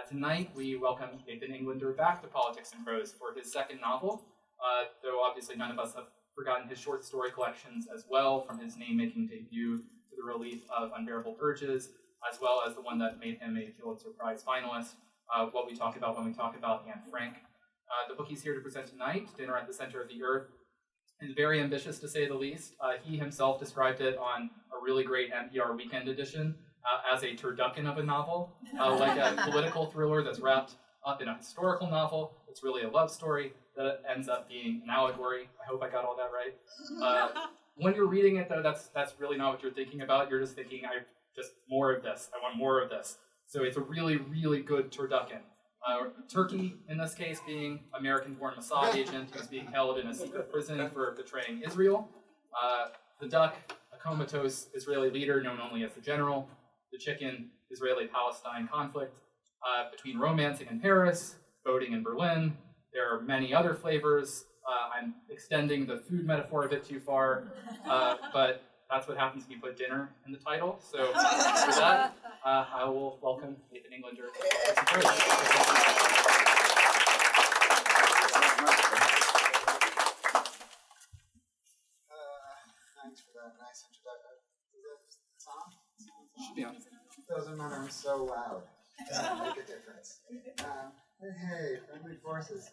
Tonight, we welcome Nathan Englander back to Politics and Prose for his second novel, though obviously none of us have forgotten his short story collections as well, from his name-making debut to the relief of Unbearable Urges, as well as the one that made him a Pulitzer Prize finalist, What We Talk About When We Talk About Anne Frank. The book he's here to present tonight, Dinner at the Center of the Earth, is very ambitious to say the least. He himself described it on a really great NPR Weekend edition as a turducken of a novel, like a political thriller that's wrapped up in a historical novel. It's really a love story that ends up being an allegory. I hope I got all that right. When you're reading it, though, that's really not what you're thinking about. You're just thinking, I just more of this. I want more of this. So it's a really, really good turducken. Turkey, in this case, being American-born Mossad agent who's being held in a secret prison for betraying Israel. The duck, a comatose Israeli leader known only as the general. The chicken, Israeli-Palestine conflict. Between romancing in Paris, boating in Berlin. There are many other flavors. I'm extending the food metaphor a bit too far, but that's what happens when you put dinner in the title. So for that, I will welcome Nathan Englander. Thanks for that nice introduction. Is it on? Should be on. It doesn't matter, I'm so loud. Doesn't make a difference. Hey, friendly forces.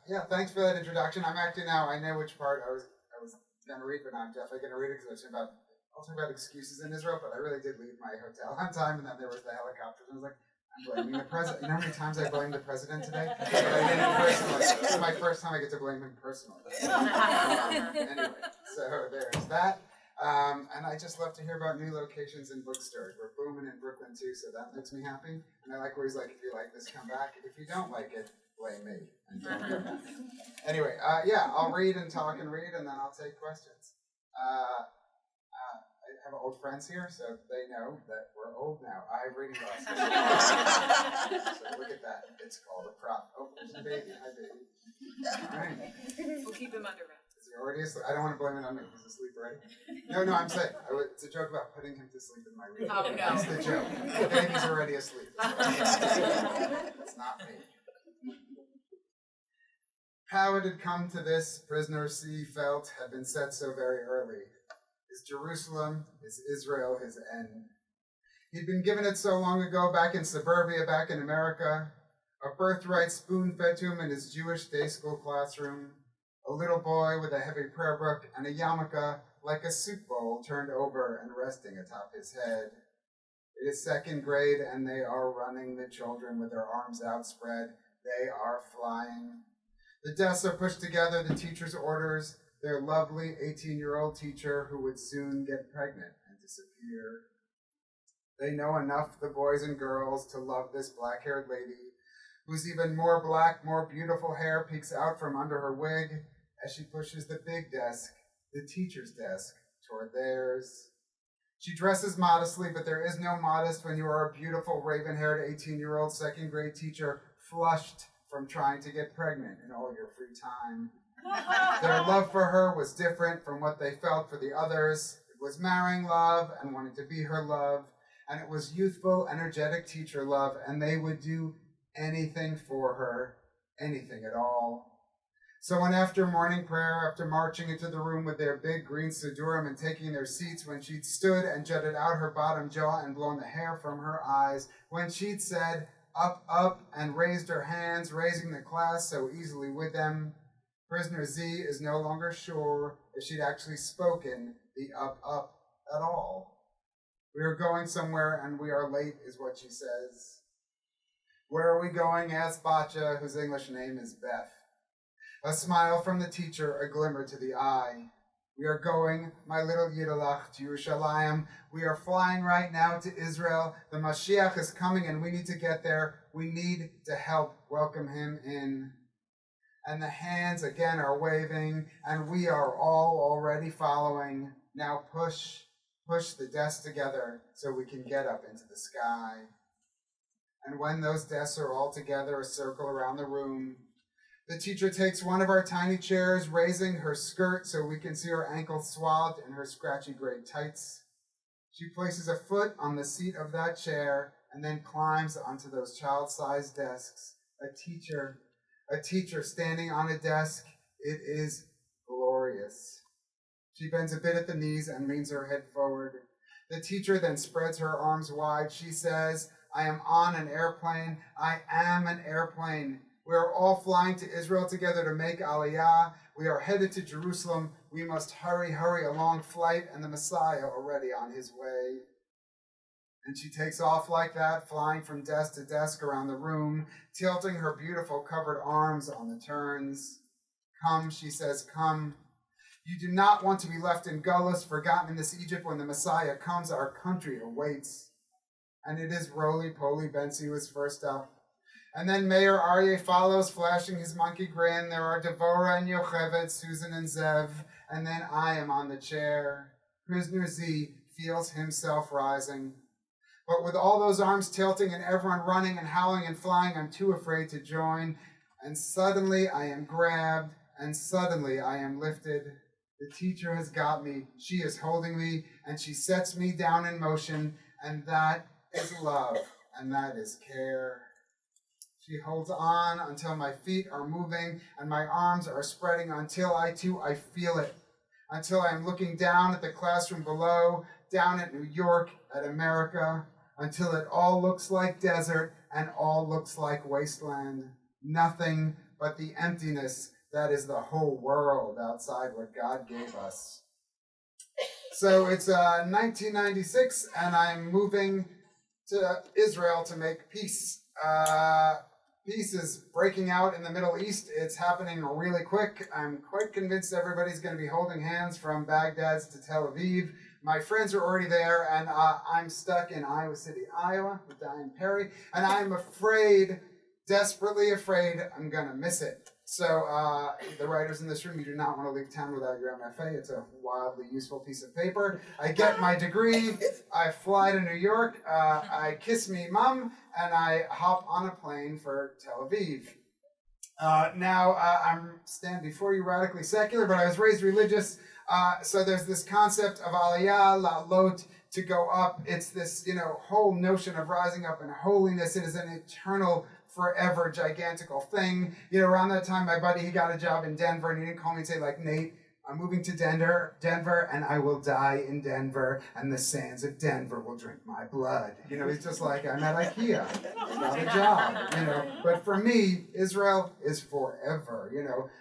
Yeah, thanks for that introduction. I'm actually now, I know which part I was going to read, but now I'm definitely going to read it because I'll talk about excuses in Israel, but I really did leave my hotel on time, and then there was the helicopters, and I was like, I'm blaming the president. You know how many times I blamed the president today? But I didn't personally. This is my first time I get to blame him personally. Anyway, so there's that. And I just love to hear about new locations in bookstores. We're booming in Brooklyn too, so that makes me happy. And I like where he's like, if you like this, come back. If you don't like it, blame me. And don't come back. Anyway, I'll read and talk and read, and then I'll take questions. I have old friends here, so they know that we're old now. I have reading glasses. So look at that. It's called a prop. Oh, there's a baby. Hi, baby. All right. We'll keep him under wraps. Is he already asleep? I don't want to blame it on me. He's asleep already. No, I'm saying. It's a joke about putting him to sleep in my room. Oh, no. That's the joke. The baby's already asleep. It's not me. How it had come to this, prisoner C felt, had been said so very early. Is Jerusalem, is Israel his end? He'd been given it so long ago, back in suburbia, back in America. A birthright spoon-fed to him in his Jewish day school classroom. A little boy with a heavy prayer book and a yarmulke like a soup bowl turned over and resting atop his head. It is second grade, and they are running, the children with their arms outspread. They are flying. The desks are pushed together, the teacher's orders, their lovely 18-year-old teacher who would soon get pregnant and disappear. They know enough, the boys and girls, to love this black-haired lady, whose even more black, more beautiful hair peeks out from under her wig as she pushes the big desk, the teacher's desk, toward theirs. She dresses modestly, but there is no modest when you are a beautiful, raven-haired 18-year-old second-grade teacher flushed from trying to get pregnant in all your free time. Their love for her was different from what they felt for the others. It was marrying love and wanting to be her love, and it was youthful, energetic teacher love, and they would do anything for her, anything at all. So when after morning prayer, after marching into the room with their big green sidurim and taking their seats, when she'd stood and jutted out her bottom jaw and blown the hair from her eyes, when she'd said, up, up, and raised her hands, raising the class so easily with them, prisoner Z is no longer sure if she'd actually spoken the up, up at all. We are going somewhere and we are late, is what she says. Where are we going? Asked Batya, whose English name is Beth. A smile from the teacher, a glimmer to the eye. We are going, my little Yiddelach, to Yerushalayim. We are flying right now to Israel. The Mashiach is coming and we need to get there. We need to help welcome him in. And the hands again are waving, and we are all already following. Now push the desks together so we can get up into the sky. And when those desks are all together, a circle around the room, the teacher takes one of our tiny chairs, raising her skirt so we can see her ankles swathed in her scratchy gray tights. She places a foot on the seat of that chair and then climbs onto those child-sized desks. A teacher standing on a desk. It is glorious. She bends a bit at the knees and leans her head forward. The teacher then spreads her arms wide. She says, I am on an airplane. I am an airplane. We are all flying to Israel together to make Aliyah. We are headed to Jerusalem. We must hurry, a long flight, and the Messiah already on his way. And she takes off like that, flying from desk to desk around the room, tilting her beautiful covered arms on the turns. Come, she says, come. You do not want to be left in Gullus, forgotten in this Egypt. When the Messiah comes, our country awaits. And it is roly-poly Bensi who is first up. And then Mayor Aryeh follows, flashing his monkey grin. There are Devorah and Yocheved, Susan and Zev. And then I am on the chair. Prisoner Z feels himself rising. But with all those arms tilting and everyone running and howling and flying, I'm too afraid to join. And suddenly I am grabbed, and suddenly I am lifted. The teacher has got me. She is holding me, and she sets me down in motion, and that is love, and that is care. She holds on until my feet are moving, and my arms are spreading until I feel it. Until I am looking down at the classroom below, down at New York, at America, until it all looks like desert and all looks like wasteland. Nothing but the emptiness that is the whole world outside what God gave us. So it's 1996, and I'm moving to Israel to make peace. Peace is breaking out in the Middle East. It's happening really quick. I'm quite convinced everybody's going to be holding hands from Baghdad to Tel Aviv. My friends are already there, and I'm stuck in Iowa City, Iowa, with Diane Perry, and I'm afraid, desperately afraid, I'm going to miss it. So the writers in this room, you do not want to leave town without your MFA. It's a wildly useful piece of paper. I get my degree, I fly to New York, I kiss me mom, and I hop on a plane for Tel Aviv. Now, I'm stand before you radically secular, but I was raised religious. So there's this concept of aliyah, la'alot, to go up. It's this, whole notion of rising up in holiness. It is an eternal, forever, gigantical thing. Around that time, my buddy, he got a job in Denver, and he didn't call me and say, like, Nate, I'm moving to Denver, and I will die in Denver, and the sands of Denver will drink my blood. He's just like, I'm at IKEA, got a job, But for me, Israel is forever,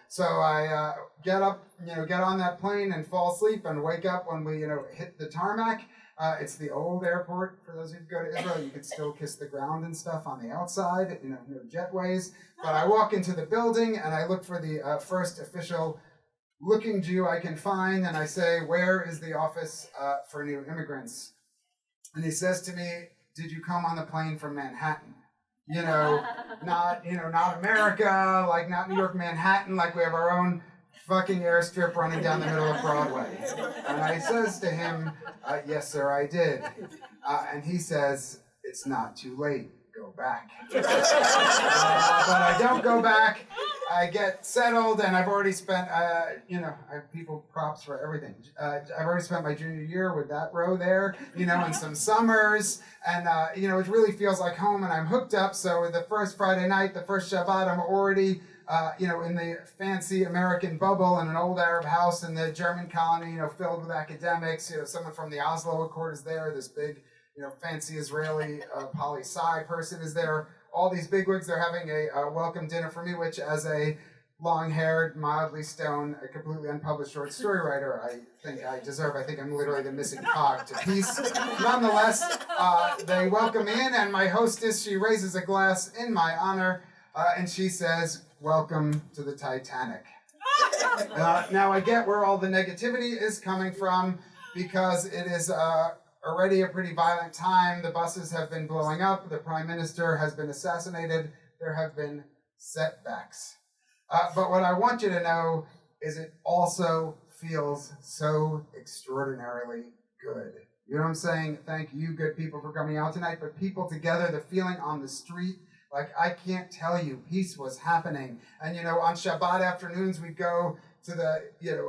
So I get up, get on that plane and fall asleep and wake up when we, hit the tarmac. It's the old airport. For those who go to Israel, you could still kiss the ground and stuff on the outside, no jetways. But I walk into the building, and I look for the first official looking Jew I can find, and I say, where is the office for new immigrants? And he says to me, did you come on the plane from Manhattan? Not America, like not New York, Manhattan, like we have our own fucking airstrip running down the middle of Broadway. And I says to him, yes, sir, I did. And he says, it's not too late. Go back. But I don't go back. I get settled, and I've already spent, I have people props for everything. I've already spent my junior year with that row there, and some summers, and, it really feels like home, and I'm hooked up. So the first Friday night, the first Shabbat, I'm already, in the fancy American bubble in an old Arab house in the German colony, filled with academics. Someone from the Oslo Accord is there, this big, fancy Israeli poli-sci person is there. All these bigwigs, they're having a welcome dinner for me, which as a long-haired, mildly stoned, a completely unpublished short story writer, I think I deserve. I think I'm literally the missing cog to peace. Nonetheless, they welcome me in, and my hostess, she raises a glass in my honor, and she says, welcome to the Titanic. Now I get where all the negativity is coming from, because it is already a pretty violent time. The buses have been blowing up. The prime minister has been assassinated. There have been setbacks. But what I want you to know is it also feels so extraordinarily good. You know what I'm saying? Thank you, good people, for coming out tonight. But people together, the feeling on the street, like I can't tell you, peace was happening. And on Shabbat afternoons, we'd go to the,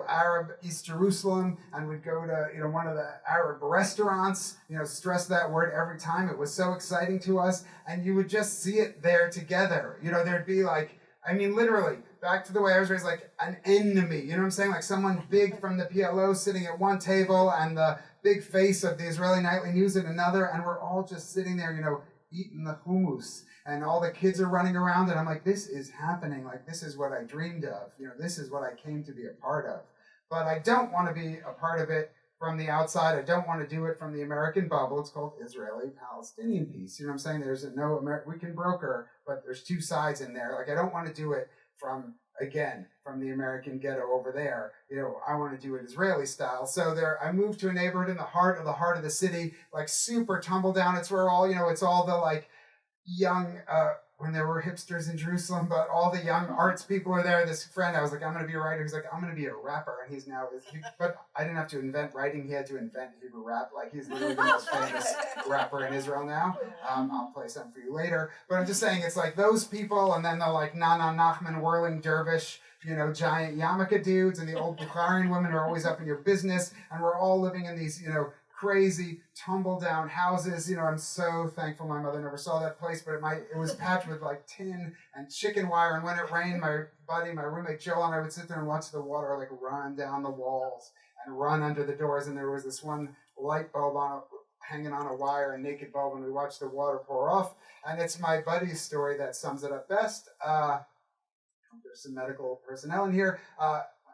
Arab East Jerusalem, and we'd go to, one of the Arab restaurants, stress that word every time. It was so exciting to us, and you would just see it there together. There'd be like, literally, back to the way I was raised, like an enemy, you know what I'm saying? Like someone big from the PLO sitting at one table and the big face of the Israeli Nightly News at another, and we're all just sitting there, eating the hummus, and all the kids are running around, and I'm like, this is happening, like this is what I dreamed of, this is what I came to be a part of. But I don't want to be a part of it from the outside. I don't want to do it from the American bubble. It's called Israeli-Palestinian peace. You know what I'm saying? There's we can broker, but there's two sides in there. Like, I don't want to do it from the American ghetto over there. I want to do it Israeli style. So I moved to a neighborhood in the heart of the city, like super tumble down. It's where all, it's all the like young, when there were hipsters in Jerusalem, but all the young arts people were there. This friend, I was like, I'm going to be a writer. He's like, I'm going to be a rapper. And he's now, but I didn't have to invent writing. He had to invent Hebrew rap. Like, he's literally the most famous rapper in Israel now. I'll play some for you later. But I'm just saying, it's like those people, and then the like Nana Nachman whirling dervish, giant yarmulke dudes, and the old Bukharian women are always up in your business. And we're all living in these, crazy tumble down houses. I'm so thankful my mother never saw that place, but it was patched with like tin and chicken wire, and when it rained, my roommate Joel, and I would sit there and watch the water like run down the walls and run under the doors, and there was this one light bulb hanging on a wire, a naked bulb, and we watched the water pour off. And it's my buddy's story that sums it up best. There's some medical personnel in here.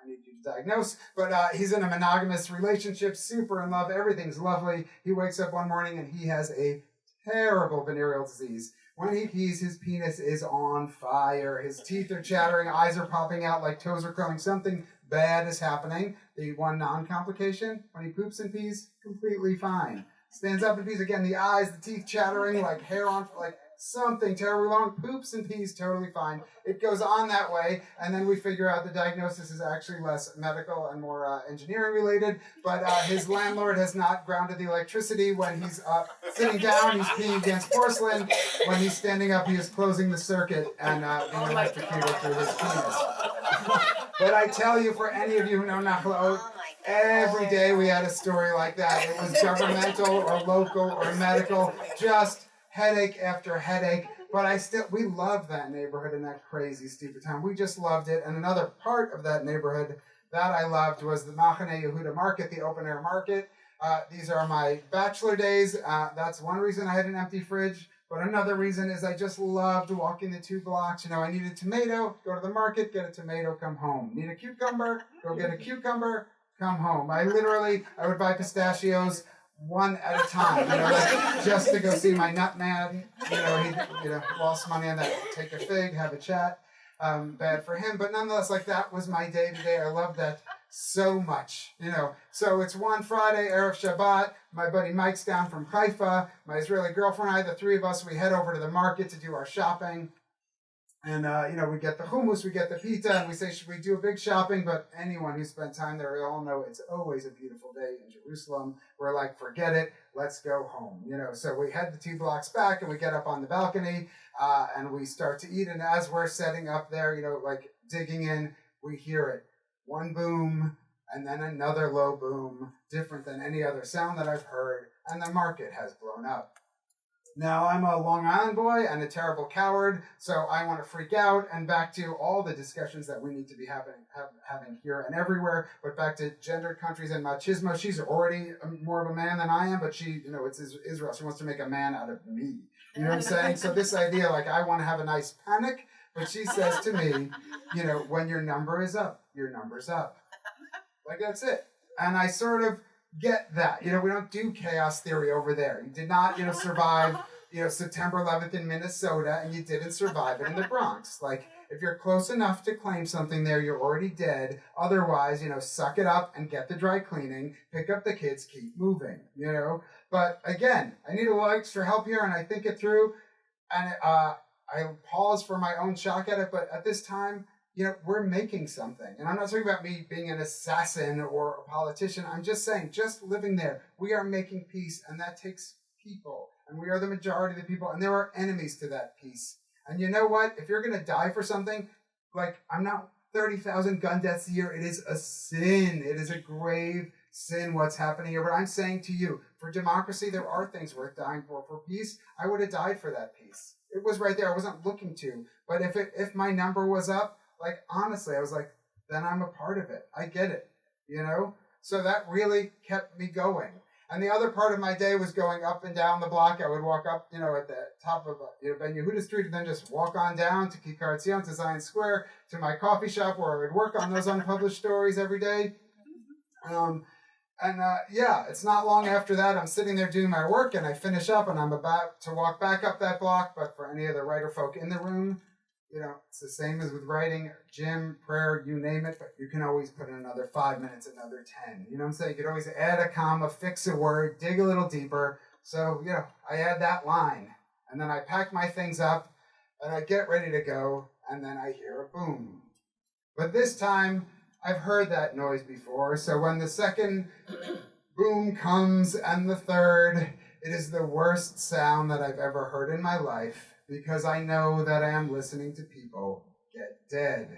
I need you to diagnose, but he's in a monogamous relationship, super in love, everything's lovely. He wakes up one morning and he has a terrible venereal disease. When he pees, his penis is on fire. His teeth are chattering, eyes are popping out like toes are curling. Something bad is happening. The one non-complication, when he poops and pees, completely fine. Stands up and pees again, the eyes, the teeth chattering, like hair on, like something terribly wrong, poops and pees, totally fine. It goes on that way, and then we figure out the diagnosis is actually less medical and more engineering related, but his landlord has not grounded the electricity. When he's sitting down, he's peeing against porcelain. When he's standing up, he is closing the circuit and being electrocuted through his penis. But I tell you, for any of you who know Nachlaot, every day we had a story like that. It was governmental or local or medical, just headache after headache, but we loved that neighborhood in that crazy, stupid time. We just loved it. And another part of that neighborhood that I loved was the Machane Yehuda market, the open air market. These are my bachelor days. That's one reason I had an empty fridge. But another reason is I just loved walking the 2 blocks. I need a tomato, go to the market, get a tomato, come home. Need a cucumber, go get a cucumber, come home. I would buy pistachios one at a time, just to go see my nut man. He lost money on that. Take a fig, have a chat. Bad for him, but nonetheless, like, that was my day to day. I loved that so much, So it's one Friday, Erev Shabbat. My buddy Mike's down from Haifa. My Israeli girlfriend and I, the three of us, we head over to the market to do our shopping. And, we get the hummus, we get the pita, and we say, should we do a big shopping? But anyone who spent time there, we all know it's always a beautiful day in Jerusalem. We're like, forget it, let's go home. So we head the 2 blocks back, and we get up on the balcony, and we start to eat. And as we're setting up there, like digging in, we hear it. One boom, and then another low boom, different than any other sound that I've heard, and the market has blown up. Now, I'm a Long Island boy and a terrible coward, so I want to freak out, and back to all the discussions that we need to be having here and everywhere, but back to gendered countries and machismo. She's already more of a man than I am, but she, it's Israel. She wants to make a man out of me. You know what I'm saying? So this idea, like, I want to have a nice panic, but she says to me, when your number is up, your number's up. Like, that's it. And I sort of get that. We don't do chaos theory over there. You did not, survive, September 11th in Minnesota, and you didn't survive it in the Bronx. Like, if you're close enough to claim something there, you're already dead. Otherwise, suck it up and get the dry cleaning, pick up the kids, keep moving, But again, I need a little extra help here, and I think it through, and I pause for my own shock at it, but at this time, we're making something. And I'm not talking about me being an assassin or a politician. I'm just saying, just living there, we are making peace, and that takes people. And we are the majority of the people, and there are enemies to that peace. And you know what? If you're going to die for something, like, I'm not 30,000 gun deaths a year. It is a sin. It is a grave sin what's happening here. But I'm saying to you, for democracy, there are things worth dying for. For peace, I would have died for that peace. It was right there. I wasn't looking to. But if my number was up, like, honestly, I was like, then I'm a part of it. I get it, you know? So that really kept me going. And the other part of my day was going up and down the block. I would walk up, at the top of Ben Yehuda Street, and then just walk on down to Kikar Tzion, to Zion Square, to my coffee shop where I would work on those unpublished stories every day. It's not long after that, I'm sitting there doing my work, and I finish up, and I'm about to walk back up that block. But for any of the writer folk in the room, it's the same as with writing, gym, prayer, you name it, but you can always put in another 5 minutes, another 10. You know what I'm saying? You could always add a comma, fix a word, dig a little deeper. So, I add that line, and then I pack my things up, and I get ready to go, and then I hear a boom. But this time, I've heard that noise before, so when the second boom comes and the third, it is the worst sound that I've ever heard in my life, because I know that I am listening to people get dead.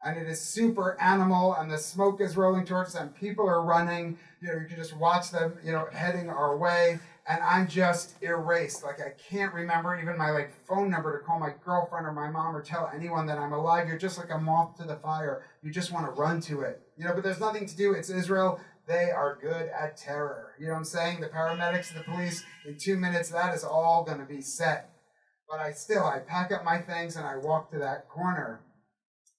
And it is super animal, and the smoke is rolling towards us, and people are running. You can just watch them, heading our way, and I'm just erased. Like, I can't remember even my, phone number to call my girlfriend or my mom or tell anyone that I'm alive. You're just like a moth to the fire. You just want to run to it. But there's nothing to do. It's Israel. They are good at terror. You know what I'm saying? The paramedics, the police, in 2 minutes, that is all going to be set. But I pack up my things and I walk to that corner.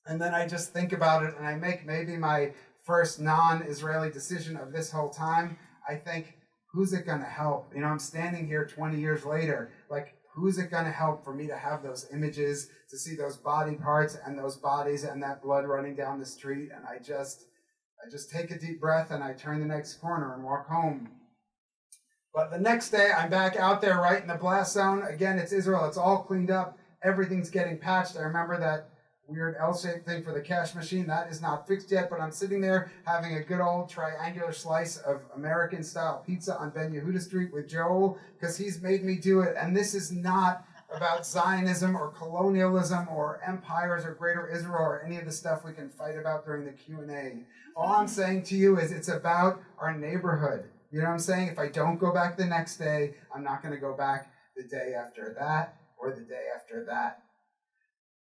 And then I just think about it, and I make maybe my first non-Israeli decision of this whole time. I think, who's it going to help? I'm standing here 20 years later. Who's it going to help for me to have those images, to see those body parts and those bodies and that blood running down the street? And I just take a deep breath, and I turn the next corner and walk home. But the next day, I'm back out there right in the blast zone. Again, it's Israel. It's all cleaned up. Everything's getting patched. I remember that weird L-shaped thing for the cash machine. That is not fixed yet, but I'm sitting there having a good old triangular slice of American-style pizza on Ben Yehuda Street with Joel, because he's made me do it. And this is not about Zionism or colonialism or empires or greater Israel or any of the stuff we can fight about during the Q&A. All I'm saying to you is it's about our neighborhood. You know what I'm saying? If I don't go back the next day, I'm not going to go back the day after that or the day after that.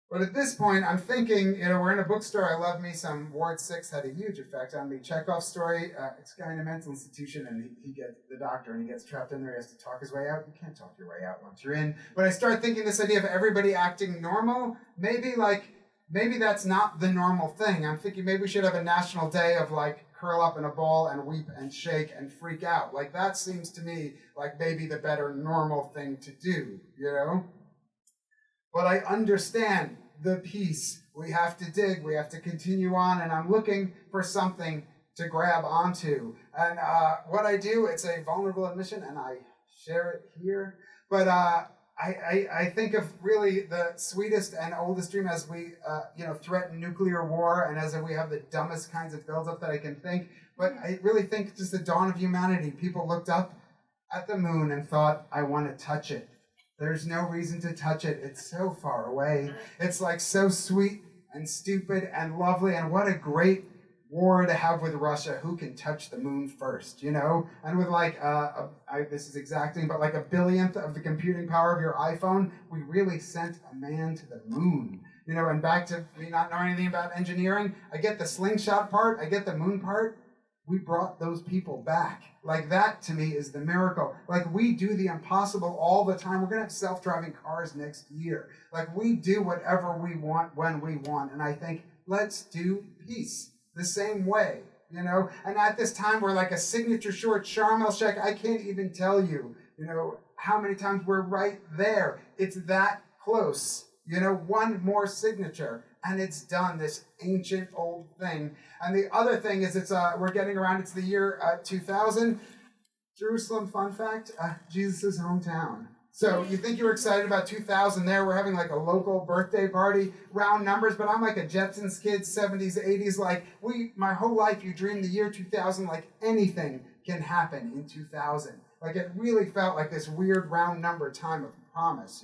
But at this point, I'm thinking, we're in a bookstore. I love me some Ward 6 had a huge effect on me. Chekhov's story, it's a guy in a mental institution, and he gets the doctor, and he gets trapped in there. He has to talk his way out. You can't talk your way out once you're in. But I start thinking this idea of everybody acting normal, maybe that's not the normal thing. I'm thinking maybe we should have a national day of curl up in a ball and weep and shake and freak out. That seems to me like maybe the better normal thing to do, But I understand the piece. We have to dig. We have to continue on. And I'm looking for something to grab onto. And what I do, it's a vulnerable admission, and I share it here. But I think of really the sweetest and oldest dream as we, threaten nuclear war, and as we have the dumbest kinds of buildup that I can think. But I really think just the dawn of humanity. People looked up at the moon and thought, I want to touch it. There's no reason to touch it. It's so far away. It's so sweet and stupid and lovely. And what a great war to have with Russia. Who can touch the moon first, And with this is exacting, but a billionth of the computing power of your iPhone, we really sent a man to the moon. And back to me not knowing anything about engineering, I get the slingshot part, I get the moon part. We brought those people back. That, to me, is the miracle. We do the impossible all the time. We're going to have self-driving cars next year. We do whatever we want when we want. And I think, let's do peace the same way, And at this time, we're like a signature short, Sharm el-Sheikh. I can't even tell you, how many times we're right there. It's that close. One more signature. And it's done, this ancient old thing. And the other thing is we're getting around, it's the year 2000. Jerusalem, fun fact, Jesus' hometown. So you think you were excited about 2000 there. We're having a local birthday party, round numbers, but I'm like a Jetsons kid, 70s, 80s. My whole life, you dream the year 2000, anything can happen in 2000. It really felt like this weird round number time of promise,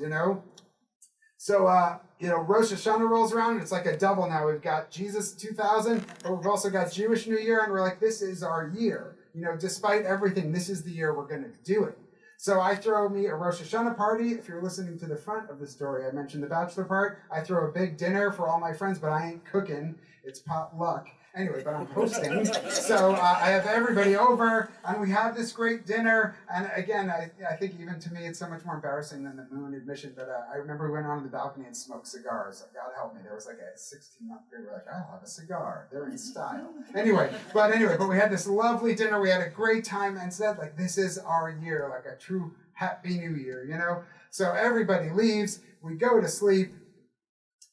So, Rosh Hashanah rolls around, and it's like a double now. We've got Jesus 2000, but we've also got Jewish New Year, and we're like, this is our year. Despite everything, this is the year we're going to do it. So I throw me a Rosh Hashanah party. If you're listening to the front of the story, I mentioned the bachelor part. I throw a big dinner for all my friends, but I ain't cooking. It's potluck. Anyway, but I'm hosting. So I have everybody over, and we have this great dinner. And again, I think even to me, it's so much more embarrassing than the moon admission. But I remember we went on the balcony and smoked cigars. Like, God help me. There was like a 16-month period. We're like, I'll have a cigar. They're in style. But we had this lovely dinner. We had a great time and said, like, this is our year, like a true Happy New Year, So everybody leaves. We go to sleep.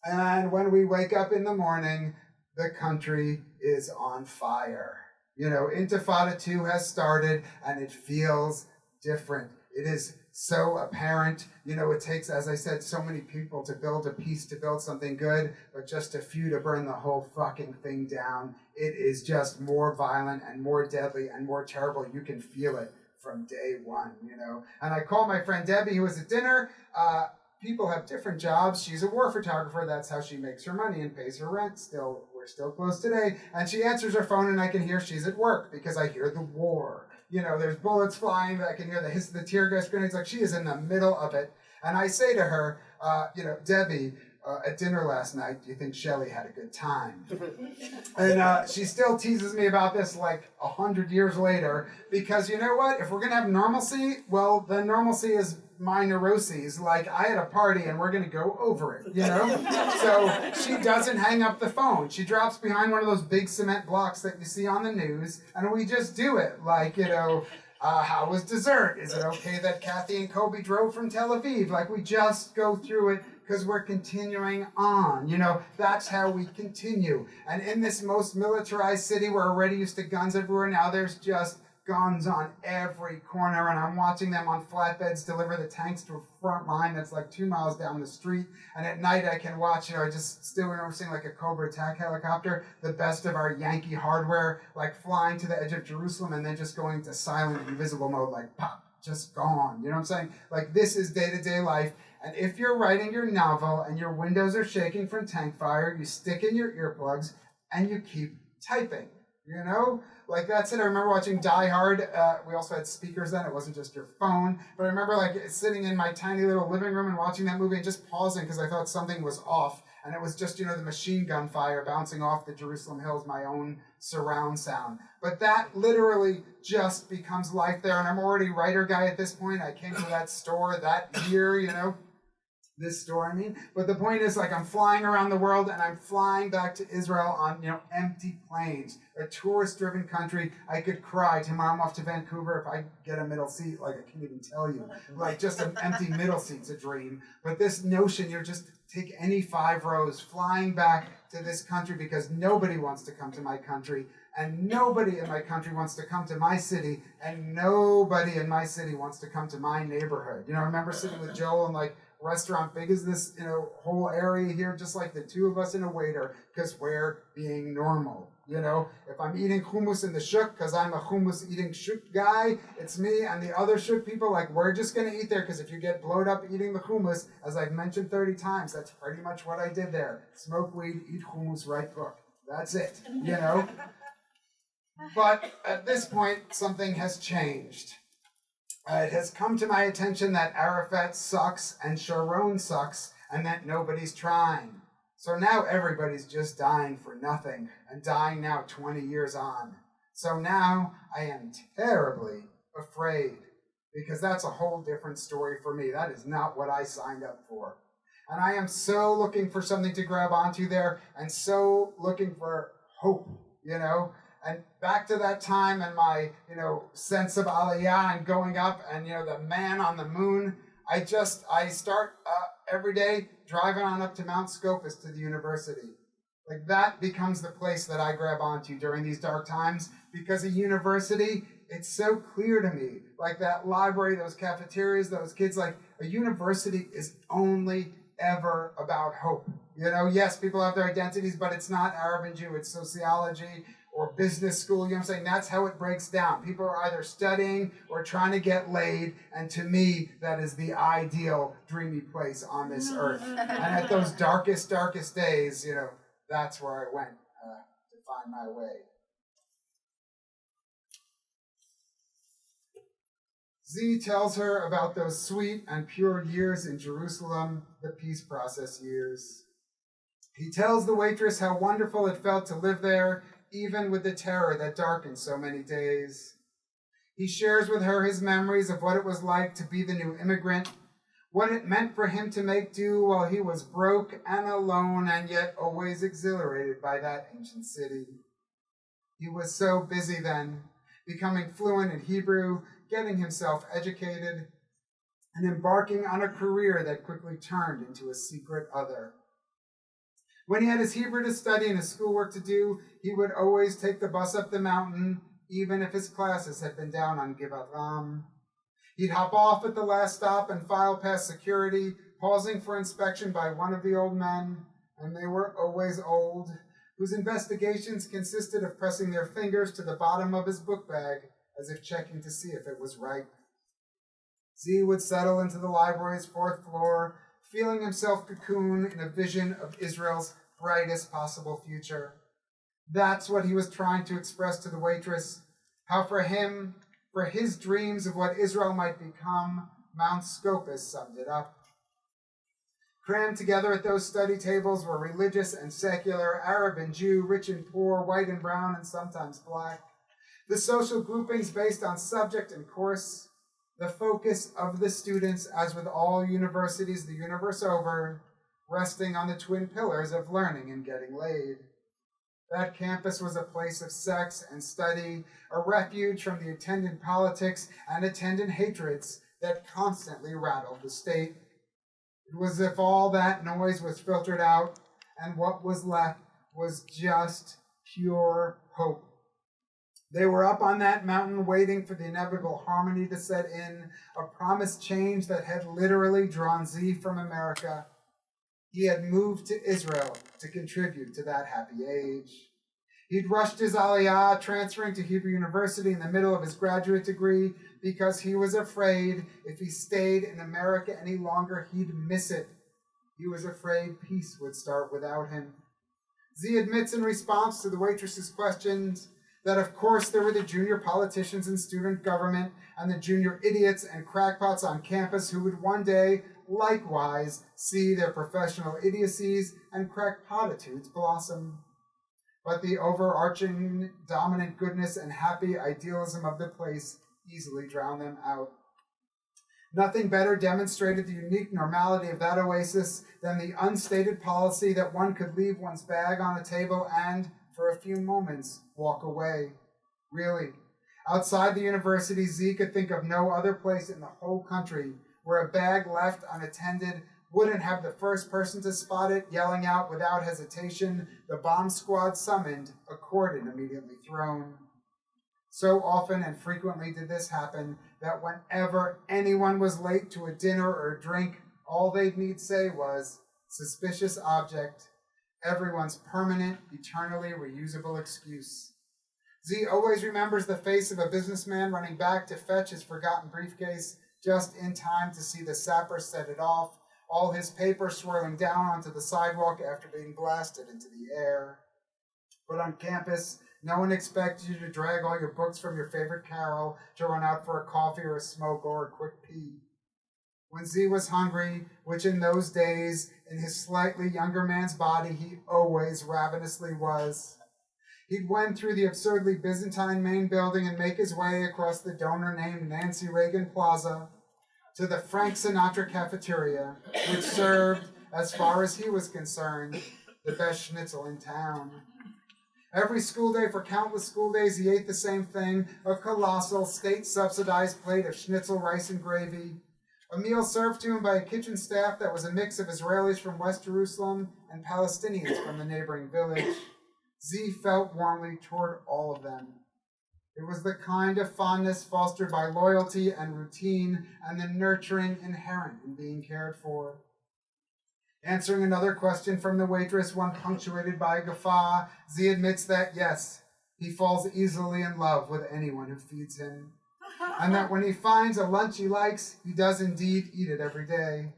And when we wake up in the morning, the country is on fire. Intifada 2 has started, and it feels different. It is so apparent. It takes, as I said, so many people to build a peace, to build something good, but just a few to burn the whole fucking thing down. It is just more violent and more deadly and more terrible. You can feel it from day one, And I call my friend Debbie, who was at dinner. People have different jobs. She's a war photographer. That's how she makes her money and pays her rent. We're still close today. And she answers her phone, and I can hear she's at work because I hear the war. There's bullets flying. I can hear the hiss of the tear gas grenades. Like, she is in the middle of it. And I say to her, Debbie, at dinner last night, do you think Shelley had a good time? And she still teases me about this like 100 years later, because you know what? If we're going to have normalcy, well, the normalcy is my neuroses. Like, I had a party and we're going to go over it, So she doesn't hang up the phone. She drops behind one of those big cement blocks that you see on the news, and we just do it. Like, how was dessert? Is it okay that Kathy and Kobe drove from Tel Aviv? Like, we just go through it because we're continuing on. That's how we continue. And in this most militarized city, we're already used to guns everywhere. Now there's just guns on every corner, and I'm watching them on flatbeds deliver the tanks to a front line that's like 2 miles down the street. And at night I can watch, I just still remember seeing like a Cobra attack helicopter, the best of our Yankee hardware, like flying to the edge of Jerusalem and then just going to silent invisible mode, like pop, just gone. You know what I'm saying? Like, this is day-to-day life. And if you're writing your novel and your windows are shaking from tank fire, you stick in your earplugs and you keep typing, Like, that's it. I remember watching Die Hard. We also had speakers then. It wasn't just your phone. But I remember, like, sitting in my tiny little living room and watching that movie and just pausing because I thought something was off. And it was just, the machine gun fire bouncing off the Jerusalem hills, my own surround sound. But that literally just becomes life there. And I'm already writer guy at this point. I came to that store that year, this store, But the point is, like, I'm flying around the world, and I'm flying back to Israel on, empty planes, a tourist-driven country. I could cry. Tomorrow I'm off to Vancouver if I get a middle seat. Like, I can't even tell you. Like, just an empty middle seat's a dream. But this notion, just take any 5 rows, flying back to this country because nobody wants to come to my country, and nobody in my country wants to come to my city, and nobody in my city wants to come to my neighborhood. I remember sitting with Joel and, like, restaurant big as this, whole area here, just like the two of us and a waiter, because we're being normal. If I'm eating hummus in the shuk because I'm a hummus eating shuk guy, it's me and the other shuk people, like, we're just going to eat there because if you get blowed up eating the hummus, as I've mentioned 30 times, that's pretty much what I did there. Smoke weed, eat hummus, write book. That's it, But at this point, something has changed. It has come to my attention that Arafat sucks and Sharon sucks and that nobody's trying. So now everybody's just dying for nothing and dying now 20 years on. So now I am terribly afraid because that's a whole different story for me. That is not what I signed up for. And I am so looking for something to grab onto there and so looking for hope, And back to that time and my, sense of aliyah and going up and, the man on the moon, I start every day driving on up to Mount Scopus to the university. Like, that becomes the place that I grab onto during these dark times because a university, it's so clear to me. Like, that library, those cafeterias, those kids, like, a university is only ever about hope. Yes, people have their identities, but it's not Arab and Jew, it's sociology, or business school. You know what I'm saying? That's how it breaks down. People are either studying or trying to get laid, and to me, that is the ideal dreamy place on this earth. And at those darkest days, that's where I went to find my way. Z tells her about those sweet and pure years in Jerusalem, the peace process years. He tells the waitress how wonderful it felt to live there, even with the terror that darkened so many days. He shares with her his memories of what it was like to be the new immigrant, what it meant for him to make do while he was broke and alone and yet always exhilarated by that ancient city. He was so busy then, becoming fluent in Hebrew, getting himself educated, and embarking on a career that quickly turned into a secret other. When he had his Hebrew to study and his schoolwork to do, he would always take the bus up the mountain, even if his classes had been down on Givat Ram. He'd hop off at the last stop and file past security, pausing for inspection by one of the old men, and they were always old, whose investigations consisted of pressing their fingers to the bottom of his book bag as if checking to see if it was ripe. Z would settle into the library's 4th floor, feeling himself cocoon in a vision of Israel's brightest possible future. That's what he was trying to express to the waitress, how for him, for his dreams of what Israel might become, Mount Scopus summed it up. Crammed together at those study tables were religious and secular, Arab and Jew, rich and poor, white and brown, and sometimes black. The social groupings based on subject and course, the focus of the students, as with all universities the universe over, resting on the twin pillars of learning and getting laid. That campus was a place of sex and study, a refuge from the attendant politics and attendant hatreds that constantly rattled the state. It was as if all that noise was filtered out, and what was left was just pure hope. They were up on that mountain waiting for the inevitable harmony to set in, a promised change that had literally drawn Z from America. He had moved to Israel to contribute to that happy age. He'd rushed his aliyah, transferring to Hebrew University in the middle of his graduate degree because he was afraid if he stayed in America any longer, he'd miss it. He was afraid peace would start without him. Z admits in response to the waitress's questions that of course there were the junior politicians in student government and the junior idiots and crackpots on campus who would one day likewise see their professional idiocies and crackpotitudes blossom. But the overarching dominant goodness and happy idealism of the place easily drowned them out. Nothing better demonstrated the unique normality of that oasis than the unstated policy that one could leave one's bag on a table and, for a few moments, walk away. Really, outside the university, Z could think of no other place in the whole country where a bag left unattended wouldn't have the first person to spot it yelling out without hesitation, "The bomb squad summoned, a cordon immediately thrown." So often and frequently did this happen that whenever anyone was late to a dinner or a drink, all they'd need say was, "Suspicious object," everyone's permanent, eternally reusable excuse. Z always remembers the face of a businessman running back to fetch his forgotten briefcase just in time to see the sapper set it off, all his paper swirling down onto the sidewalk after being blasted into the air. But on campus, no one expects you to drag all your books from your favorite carol to run out for a coffee or a smoke or a quick pee. When Z was hungry, which in those days, in his slightly younger man's body, he always ravenously was, he'd wend through the absurdly Byzantine main building and make his way across the donor-named Nancy Reagan Plaza to the Frank Sinatra cafeteria, which served, as far as he was concerned, the best schnitzel in town. Every school day for countless school days, he ate the same thing, a colossal state-subsidized plate of schnitzel, rice, and gravy, a meal served to him by a kitchen staff that was a mix of Israelis from West Jerusalem and Palestinians from the neighboring village. Z felt warmly toward all of them. It was the kind of fondness fostered by loyalty and routine and the nurturing inherent in being cared for. Answering another question from the waitress, one punctuated by a guffaw, Z admits that, yes, He falls easily in love with anyone who feeds him. And that when he finds a lunch he likes, he does indeed eat it every day.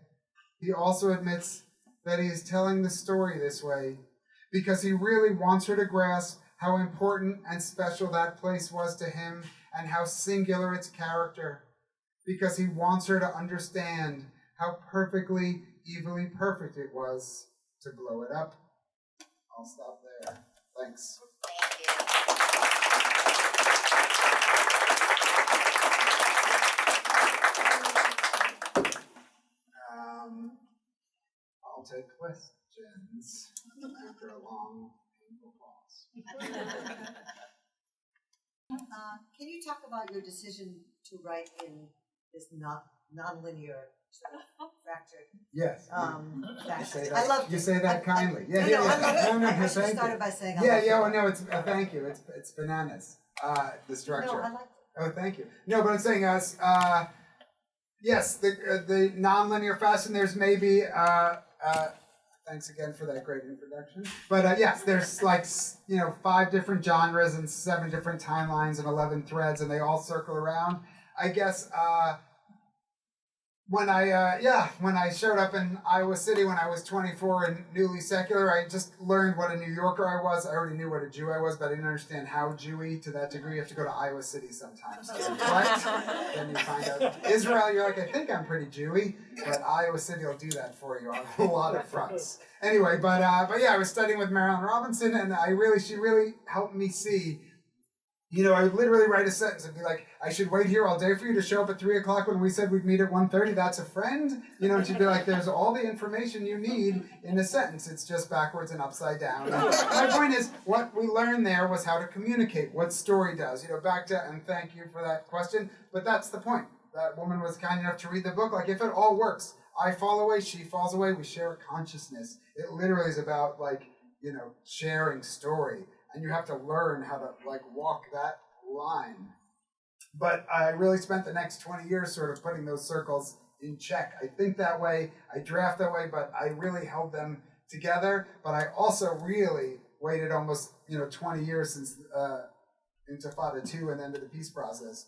He also admits that he is telling the story this way because he really wants her to grasp how important and special that place was to him and how singular its character, because he wants her to understand how perfectly, evilly perfect it was to blow it up. I'll stop there. Thanks. Thank you. I'll take questions after a long, painful pause. Can you talk about your decision to write in this non-linear sort of fractured Yes. fashion? I love you say that kindly. Yeah, no, I should have started by saying it's thank you. It's bananas. The structure. No, I like it. Oh, thank you. No, but I'm saying yes, the non-linear fashion. There's maybe thanks again for that great introduction. But yes, there's like 5 different genres and 7 different timelines and 11 threads, and they all circle around. I guess when I showed up in Iowa City when I was 24 and newly secular, I just learned what a New Yorker I was. I already knew what a Jew I was, but I didn't understand how Jewy to that degree. You have to go to Iowa City sometimes. Right? Then you find out. Israel, you're like, I think I'm pretty Jewy, but Iowa City will do that for you on a lot of fronts. Anyway, but yeah, I was studying with Marilyn Robinson, and she really helped me see. I would literally write a sentence and be like, I should wait here all day for you to show up at 3 o'clock when we said we'd meet at 1:30. That's a friend. And she'd be like, there's all the information you need in a sentence. It's just backwards and upside down. And my point is, what we learned there was how to communicate, what story does. Back to, and thank you for that question, but that's the point. That woman was kind enough to read the book. Like, if it all works, I fall away, she falls away, we share a consciousness. It literally is about, sharing story. And you have to learn how to walk that line. But I really spent the next 20 years sort of putting those circles in check. I think that way, I draft that way, but I really held them together. But I also really waited almost 20 years since Intifada 2 and then to the peace process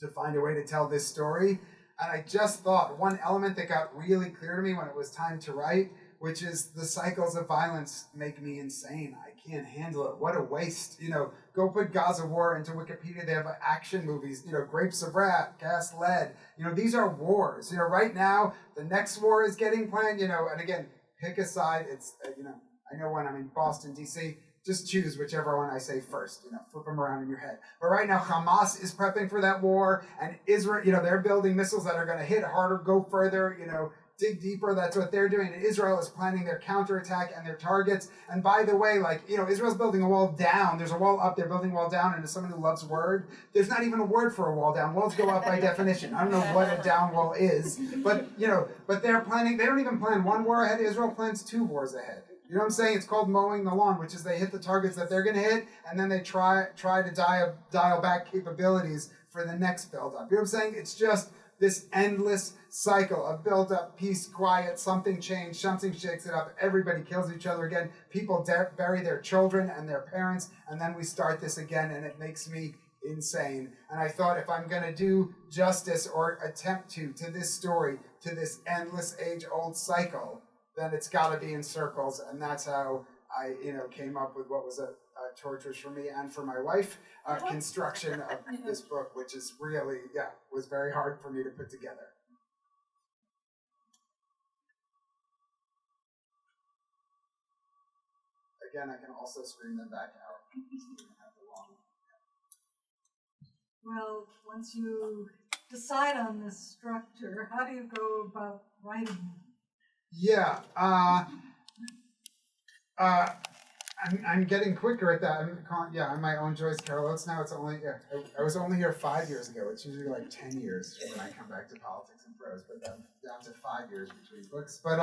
to find a way to tell this story. And I just thought one element that got really clear to me when it was time to write, which is the cycles of violence make me insane. I can't handle it. What a waste. Go put Gaza War into Wikipedia. They have action movies, Grapes of Wrath, Cast Lead. These are wars. Right now, the next war is getting planned, and again, pick a side. It's, I know when I'm in Boston, D.C., just choose whichever one I say first, flip them around in your head. But right now, Hamas is prepping for that war, and Israel, they're building missiles that are going to hit harder, go further, dig deeper. That's what they're doing. And Israel is planning their counterattack and their targets. And by the way, Israel's building a wall down. There's a wall up. They're building a wall down. And as someone who loves word, there's not even a word for a wall down. Walls go up by definition. I don't know what a down wall is. But, but they're planning, they don't even plan one war ahead. Israel plans 2 wars ahead. You know what I'm saying? It's called mowing the lawn, which is they hit the targets that they're going to hit, and then they try to dial back capabilities for the next build-up. You know what I'm saying? It's just this endless cycle of build-up, peace, quiet, something changed, something shakes it up, everybody kills each other again, people bury their children and their parents, and then we start this again, and it makes me insane. And I thought, if I'm going to do justice or attempt to this story, to this endless age-old cycle, then it's got to be in circles, and that's how I, came up with what was a torturous for me and for my wife construction of this book, which is really, was very hard for me to put together. Again, I can also screen them back out. Well, once you decide on this structure, how do you go about writing? Yeah, I'm getting quicker at that. I'm my own Joyce Carol Oates now. It's only I was only here 5 years ago. It's usually like 10 years when I come back to politics and prose, but down to 5 years between books. But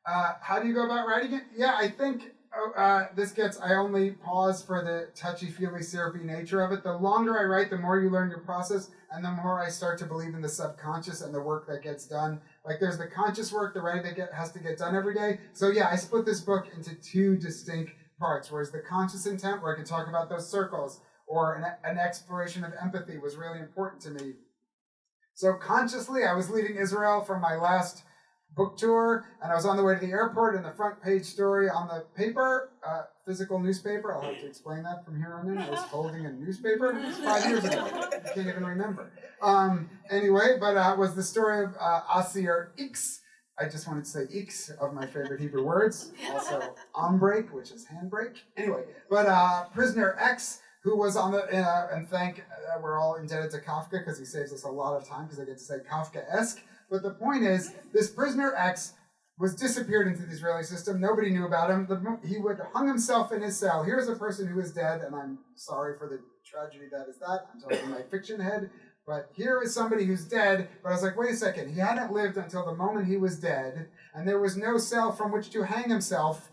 how do you go about writing it? Yeah, I think I only pause for the touchy-feely, syrupy nature of it. The longer I write, the more you learn your process, and the more I start to believe in the subconscious and the work that gets done. Like, there's the conscious work, the writing that has to get done every day. So yeah, I split this book into 2 distinct parts, whereas the conscious intent, where I could talk about those circles, or an exploration of empathy was really important to me. So consciously, I was leaving Israel from my last book tour, and I was on the way to the airport, and the front page story on the paper, physical newspaper, I'll have to explain that from here on in. I was holding a newspaper. It was 5 years ago. I can't even remember. Anyway, but was the story of Asir X. I just wanted to say X of my favorite Hebrew words. Also, Ombrake, which is handbrake. Anyway, but Prisoner X, who was on the, and we're all indebted to Kafka because he saves us a lot of time because I get to say Kafka-esque. But the point is, this Prisoner X was disappeared into the Israeli system. Nobody knew about him. He would hung himself in his cell. Here's a person who is dead, and I'm sorry for the tragedy that is that. I'm talking my fiction head. But here is somebody who's dead. But I was like, wait a second. He hadn't lived until the moment he was dead, and there was no cell from which to hang himself,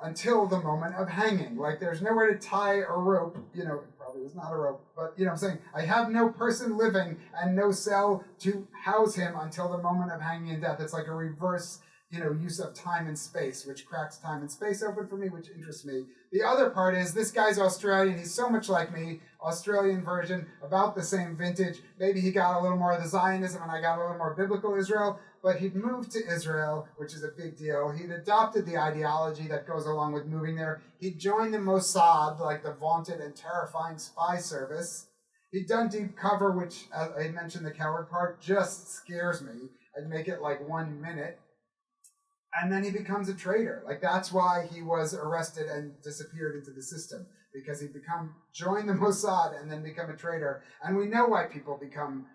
until the moment of hanging. Like, there's nowhere to tie a rope, it probably was not a rope, but, I'm saying, I have no person living and no cell to house him until the moment of hanging and death. It's like a reverse, use of time and space, which cracks time and space open for me, which interests me. The other part is, this guy's Australian, he's so much like me, Australian version, about the same vintage. Maybe he got a little more of the Zionism and I got a little more biblical Israel, but he'd moved to Israel, which is a big deal. He'd adopted the ideology that goes along with moving there. He'd joined the Mossad, like the vaunted and terrifying spy service. He'd done deep cover, which, as I mentioned, the coward part, just scares me. I'd make it like 1 minute. And then he becomes a traitor. Like, that's why he was arrested and disappeared into the system, because he'd join the Mossad and then become a traitor. And we know why people become,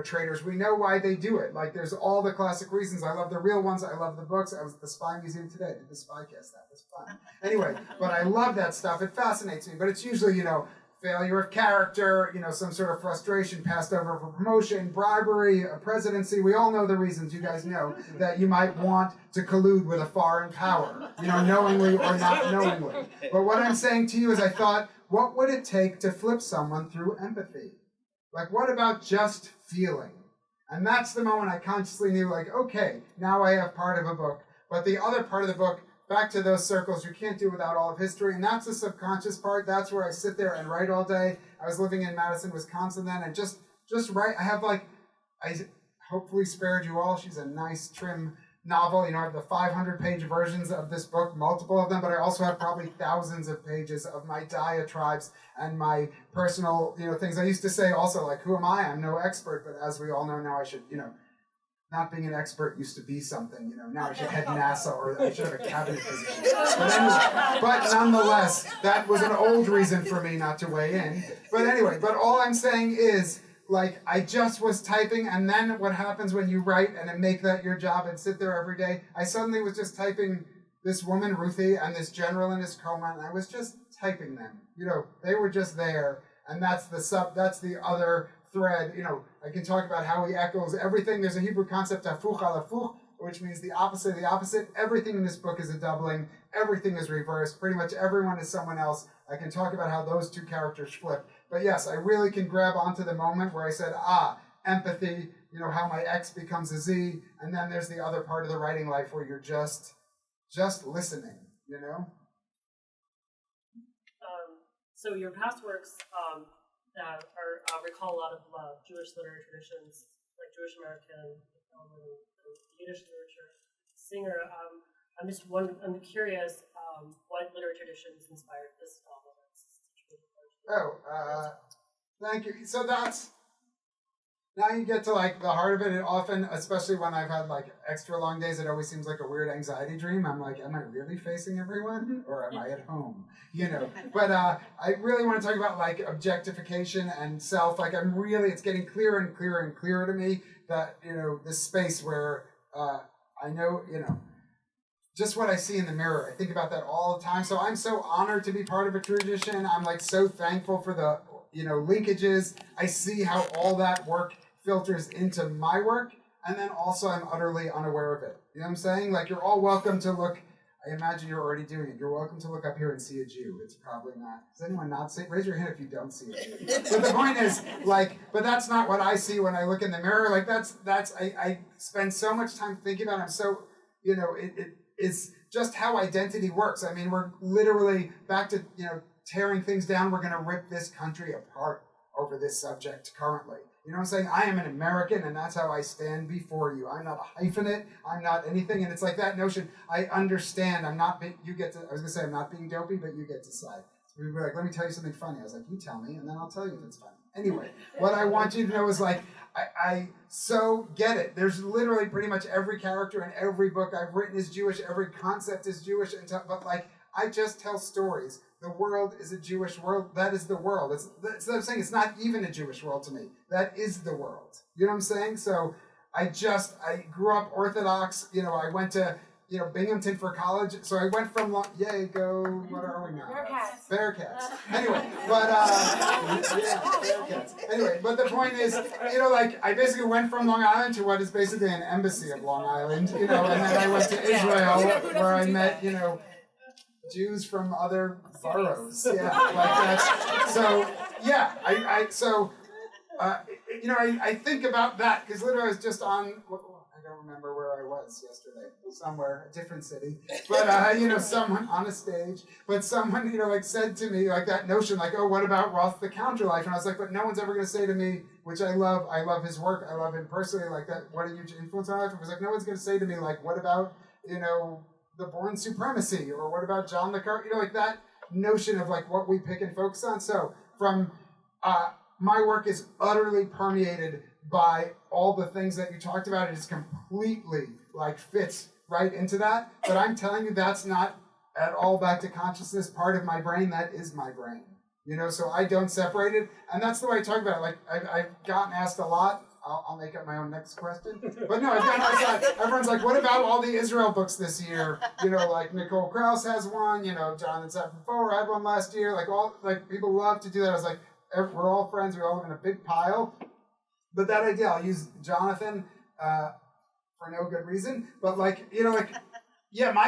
traitors. We know why they do it. Like, there's all the classic reasons. I love the real ones. I love the books. I was at the Spy Museum today. I did the Spy Cast. That was fun. Anyway, but I love that stuff. It fascinates me. But it's usually, failure of character, some sort of frustration passed over for promotion, bribery, a presidency. We all know the reasons, you guys know, that you might want to collude with a foreign power, knowingly or not knowingly. But what I'm saying to you is I thought, what would it take to flip someone through empathy? Like, what about just feeling? And that's the moment I consciously knew, like, okay, now I have part of a book. But the other part of the book, back to those circles, you can't do without all of history, and that's the subconscious part. That's where I sit there and write all day. I was living in Madison, Wisconsin then, and just write. I have I hopefully spared you all. She's a nice, trim novel. I have the 500-page versions of this book, multiple of them, but I also have probably thousands of pages of my diatribes and my personal, things. I used to say also, like, who am I? I'm no expert, but as we all know now, I should, not being an expert used to be something, now I should head NASA or I should have a cabinet position. But nonetheless, that was an old reason for me not to weigh in. But anyway, all I'm saying is, like, I just was typing, and then what happens when you write and then make that your job and sit there every day? I suddenly was just typing this woman, Ruthie, and this general in his coma, and I was just typing them. They were just there, and that's the other thread. I can talk about how he echoes everything. There's a Hebrew concept, hafuch al hafuch, which means the opposite of the opposite. Everything in this book is a doubling. Everything is reversed. Pretty much everyone is someone else. I can talk about how those two characters flip. But yes, I really can grab onto the moment where I said, empathy, how my X becomes a Z, and then there's the other part of the writing life where you're just listening, So your past works recall a lot of Jewish literary traditions, like Jewish American, Yiddish literature. Singer, I'm curious what literary traditions inspired this novel. Thank you. So now you get to like the heart of it, and often, especially when I've had like extra long days, it always seems like a weird anxiety dream. I'm like, am I really facing everyone, or am I at home? But I really want to talk about like objectification and self. Like it's getting clearer and clearer and clearer to me that this space where I know just what I see in the mirror. I think about that all the time. So I'm so honored to be part of a tradition. I'm like so thankful for the linkages. I see how all that work filters into my work, and then also I'm utterly unaware of it. You know what I'm saying? Like, you're all welcome to look. I imagine you're already doing it. You're welcome to look up here and see a Jew. It's probably not. Does anyone not see? Raise your hand if you don't see a Jew. But the point is, like, but that's not what I see when I look in the mirror. Like, I spend so much time thinking about it. I'm so, it is just how identity works. I mean, we're literally back to, tearing things down. We're going to rip this country apart over this subject currently. You know what I'm saying? I am an American, and that's how I stand before you. I'm not a hyphenate. I'm not anything. And it's like that notion. I understand. I'm not being, you get to, I was going to say, I'm not being dopey, but you get to decide. So we were like, let me tell you something funny. I was like, you tell me, and then I'll tell you if it's funny. Anyway, what I want you to know is like, I so get it. There's literally pretty much every character in every book I've written is Jewish. Every concept is Jewish. But like, I just tell stories. The world is a Jewish world. That is the world. That's what I'm saying. It's not even a Jewish world to me. That is the world. You know what I'm saying? So I grew up Orthodox. I went to, Binghamton for college. So I went from, what are we now? Bearcats. Anyway, but, Bearcats. Anyway, but the point is, I basically went from Long Island to what is basically an embassy of Long Island, and then I went to Israel where I met, Jews from other boroughs, like that. So yeah, I think about that because literally I was just on. I don't remember where I was yesterday. Somewhere, a different city, but someone on a stage. But someone, said to me that notion, oh, what about Roth the Counterlife? And I was like, but no one's ever going to say to me, which I love. I love his work. I love him personally. Like that. What a huge influence on my life. I was like, no one's going to say to me, what about the Born Supremacy, or what about John the Car? That notion of what we pick and focus on. So from my work is utterly permeated by all the things that you talked about. It is completely fits right into that. But I'm telling you, that's not at all back to consciousness part of my brain. That is my brain. So I don't separate it. And that's the way I talk about it. I've gotten asked a lot. I'll make up my own next question. But no, I've gotten asked, everyone's like, what about all the Israel books this year? Nicole Krauss has one, Jonathan Safran had one last year. People love to do that. I was like, we're all friends. We all live in a big pile. But that idea, I'll use Jonathan for no good reason. But my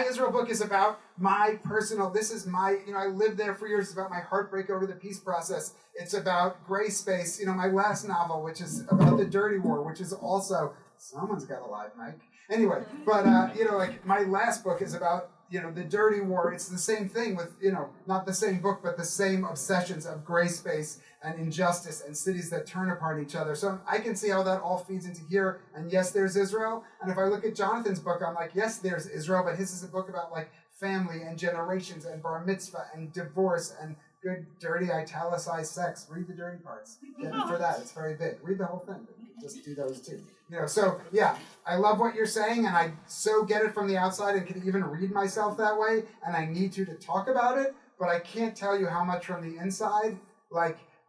Israel book is about my personal, I lived there for years. It's about my heartbreak over the peace process. It's about gray space. My last novel, which is about the dirty war, which is also, someone's got a live mic. Anyway, but, my last book is about, the dirty war. It's the same thing with, not the same book, but the same obsessions of gray space and injustice and cities that turn apart each other. So I can see how that all feeds into here. And yes, there's Israel. And if I look at Jonathan's book, I'm like, yes, there's Israel, but his is a book about family and generations and bar mitzvah and divorce and good, dirty, italicized sex. Read the dirty parts. Get it for that. It's very big. Read the whole thing. Just do those too. So yeah, I love what you're saying, and I so get it from the outside and can even read myself that way, and I need to talk about it, but I can't tell you how much from the inside.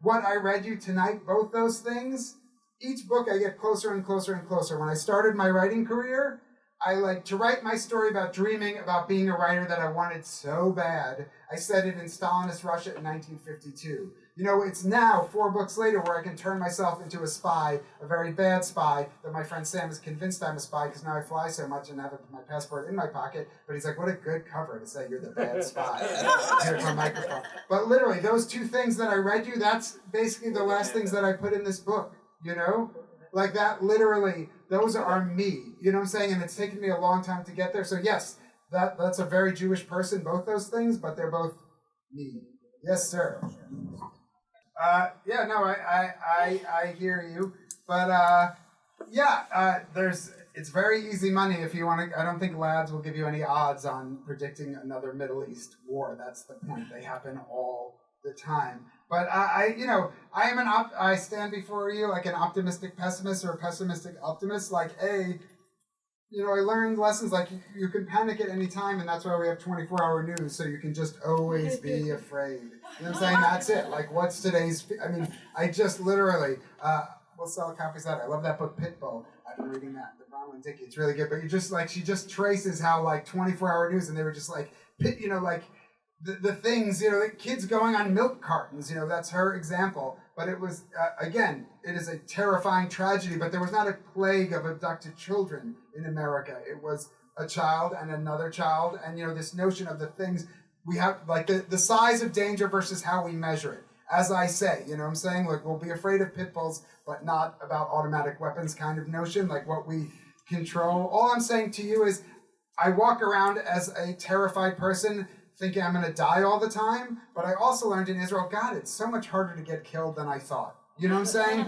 What I read you tonight, both those things, each book I get closer and closer and closer. When I started my writing career, I to write my story about dreaming about being a writer that I wanted so bad. I studied in Stalinist Russia in 1952. It's now, 4 books later, where I can turn myself into a spy, a very bad spy, that my friend Sam is convinced I'm a spy because now I fly so much and have my passport in my pocket. But he's like, what a good cover to say you're the bad spy. Here's my microphone. But literally, those 2 things that I read you, that's basically the last things that I put in this book, that literally, those are me, you know what I'm saying? And it's taken me a long time to get there. So yes, that's a very Jewish person, both those things, but they're both me. Yes, sir. I hear you. But it's very easy money if you want to. I don't think lads will give you any odds on predicting another Middle East war. That's the point. They happen all the time. But I stand before you like an optimistic pessimist or a pessimistic optimist. I learned lessons you can panic at any time, and that's why we have 24-hour news, so you can just always be afraid. You know what I'm saying? That's it. What's today's... I just literally... we'll sell copies of that. I love that book, Pitbull. I've been reading that. The Bronwyn Dickey. It's really good. But you just, she just traces how, 24-hour news, and they were just, the things, kids going on milk cartons, that's her example. But it was, again, it is a terrifying tragedy, but there was not a plague of abducted children in America. It was a child and another child, and, this notion of the things we have, the size of danger versus how we measure it. As I say, you know what I'm saying? We'll be afraid of pit bulls, but not about automatic weapons kind of notion, what we control. All I'm saying to you is, I walk around as a terrified person thinking I'm going to die all the time, but I also learned in Israel, God, it's so much harder to get killed than I thought. You know what I'm saying?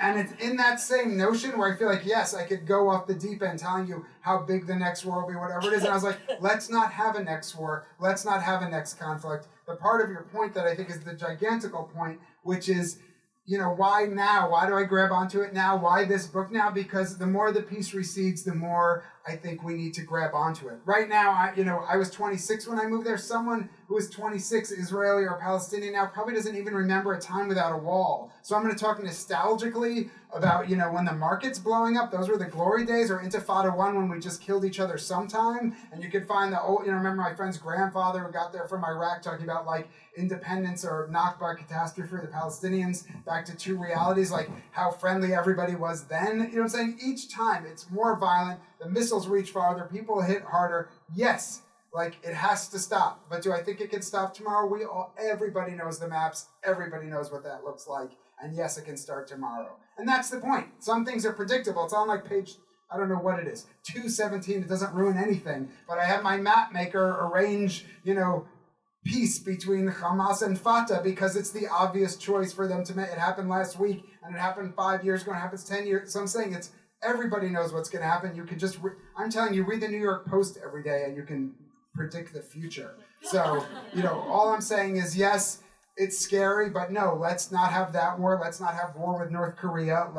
And it's in that same notion where I feel like, yes, I could go off the deep end telling you how big the next war will be, whatever it is. And I was like, let's not have a next war. Let's not have a next conflict. The part of your point that I think is the gigantical point, which is, why now? Why do I grab onto it now? Why this book now? Because the more the peace recedes, the more I think we need to grab onto it. Right now, I was 26 when I moved there. Someone who was 26, Israeli or Palestinian now, probably doesn't even remember a time without a wall. So I'm going to talk nostalgically about, when the market's blowing up. Those were the glory days, or Intifada 1 when we just killed each other sometime. And you could find the old, remember my friend's grandfather who got there from Iraq talking about independence or Nakba catastrophe for the Palestinians, back to two realities, how friendly everybody was then. You know what I'm saying? Each time it's more violent, the missiles reach farther, people hit harder. Yes, it has to stop. But do I think it can stop tomorrow? Everybody knows the maps, everybody knows what that looks like. And yes, it can start tomorrow. And that's the point. Some things are predictable. It's on page, I don't know what it is, 217. It doesn't ruin anything. But I have my map maker arrange, peace between Hamas and Fatah because it's the obvious choice for them to make. It happened last week, and it happened 5 years ago, and it happens 10 years. So I'm saying everybody knows what's going to happen. You can just, I'm telling you, read the New York Post every day, and you can predict the future. So, all I'm saying is, yes, it's scary, but no, let's not have that war. Let's not have war with North Korea.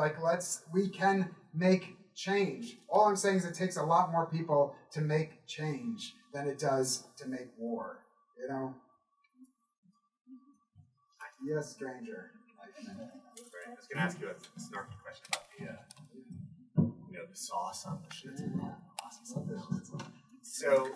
We can make change. All I'm saying is it takes a lot more people to make change than it does to make war. Yes, stranger. Right. I was going to ask you a snarky question about the sauce on the schnitzel. So,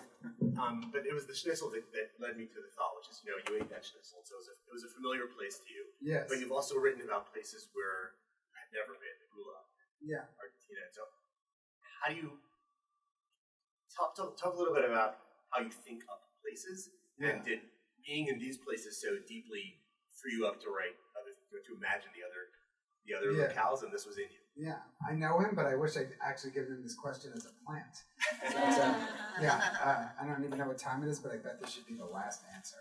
but it was the schnitzel that led me to the thought, which is, you ate that schnitzel, so it was a familiar place to you. Yes. But you've also written about places where I've never been, the Gulag, Argentina. So, how do you talk a little bit about how you think up places, and did being in these places so deeply free you up to write to imagine the other locales, and this was in you? Yeah, I know him, but I wish I'd actually given him this question as a plant. I don't even know what time it is, but I bet this should be the last answer.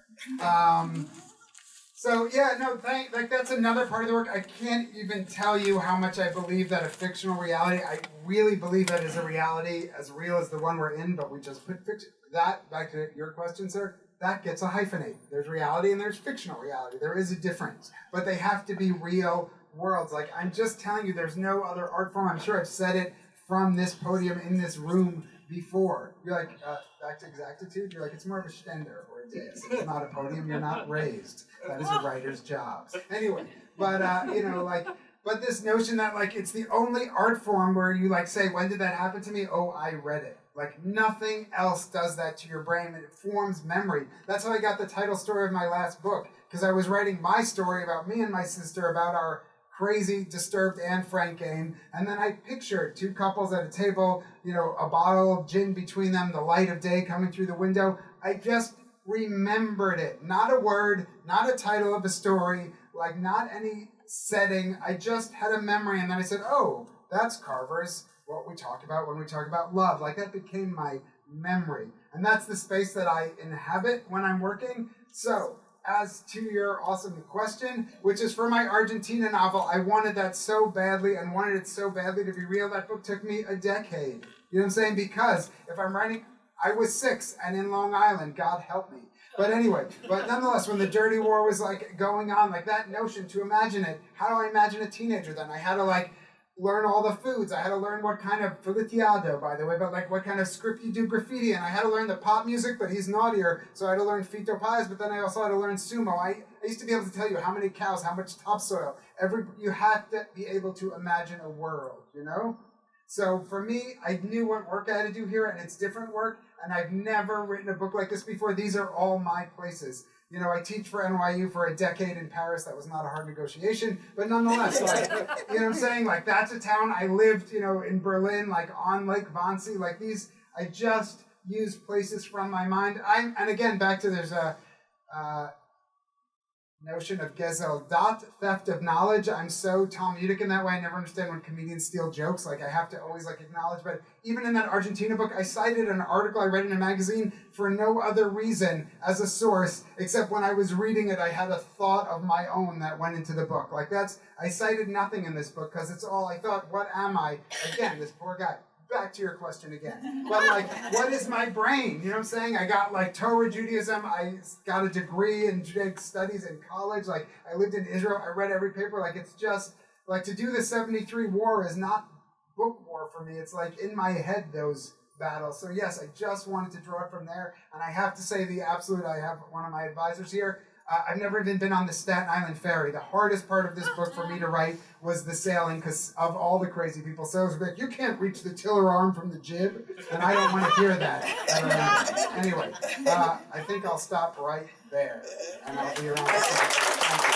That's another part of the work. I can't even tell you how much I believe that a fictional reality, I really believe that is a reality as real as the one we're in, but we just put fiction. That, back to your question, sir, that gets a hyphenate. There's reality and there's fictional reality. There is a difference, but they have to be real worlds. I'm just telling you, there's no other art form. I'm sure I've said it from this podium in this room before. You're back to exactitude. You're it's more of a stender or a dais. It's not a podium. You're not raised. That is a writer's job. Anyway, but but this notion that it's the only art form where you say, when did that happen to me? Oh, I read it. Nothing else does that to your brain, and it forms memory. That's how I got the title story of my last book, because I was writing my story about me and my sister, about our crazy, disturbed Anne Frank game, and then I pictured two couples at a table, a bottle of gin between them, the light of day coming through the window. I just remembered it. Not a word, not a title of a story, not any setting. I just had a memory, and then I said, oh, that's Carver's, what we talk about when we talk about love. That became my memory. And that's the space that I inhabit when I'm working. So, as to your awesome question, which is for my Argentina novel, I wanted that so badly and wanted it so badly to be real. That book took me a decade. You know what I'm saying? Because if I'm writing, I was 6 and in Long Island, God help me. But anyway, nonetheless, when the dirty war was going on, that notion to imagine it, how do I imagine a teenager then? I had to learn all the foods. I had to learn what kind of filetiado, by the way, but what kind of script you do graffiti, and I had to learn the pop music, but he's naughtier, so I had to learn Fito Pies, but then I also had to learn sumo. I used to be able to tell you how many cows, how much topsoil. You have to be able to imagine a world, So for me, I knew what work I had to do here, and it's different work, and I've never written a book like this before. These are all my places. I teach for NYU for a decade in Paris. That was not a hard negotiation, but nonetheless, you know what I'm saying? That's a town. I lived, in Berlin, on Lake Wannsee. These, I just use places from my mind. And again, back to there's notion of Gezeldat, theft of knowledge. I'm so Talmudic in that way. I never understand when comedians steal jokes. Like, I have to always like acknowledge. But even in that Argentina book, I cited an article I read in a magazine for no other reason as a source, except when I was reading it, I had a thought of my own that went into the book. Like, I cited nothing in this book because it's all, I thought, what am I? Again, this poor guy. Back to your question again. But like, what is my brain? You know what I'm saying? I got like Torah Judaism. I got a degree in Judaic studies in college. Like, I lived in Israel. I read every paper. Like, it's just, like, to do the 73 war is not book war for me. It's like in my head, those battles. So yes, I just wanted to draw it from there. And I have to say I have one of my advisors here. I've never even been on the Staten Island ferry. The hardest part of this book for me to write was the sailing because of all the crazy people. Sailors were like, you can't reach the tiller arm from the jib, and I don't want to hear that. Anyway, I think I'll stop right there, and I'll be around. Thank you.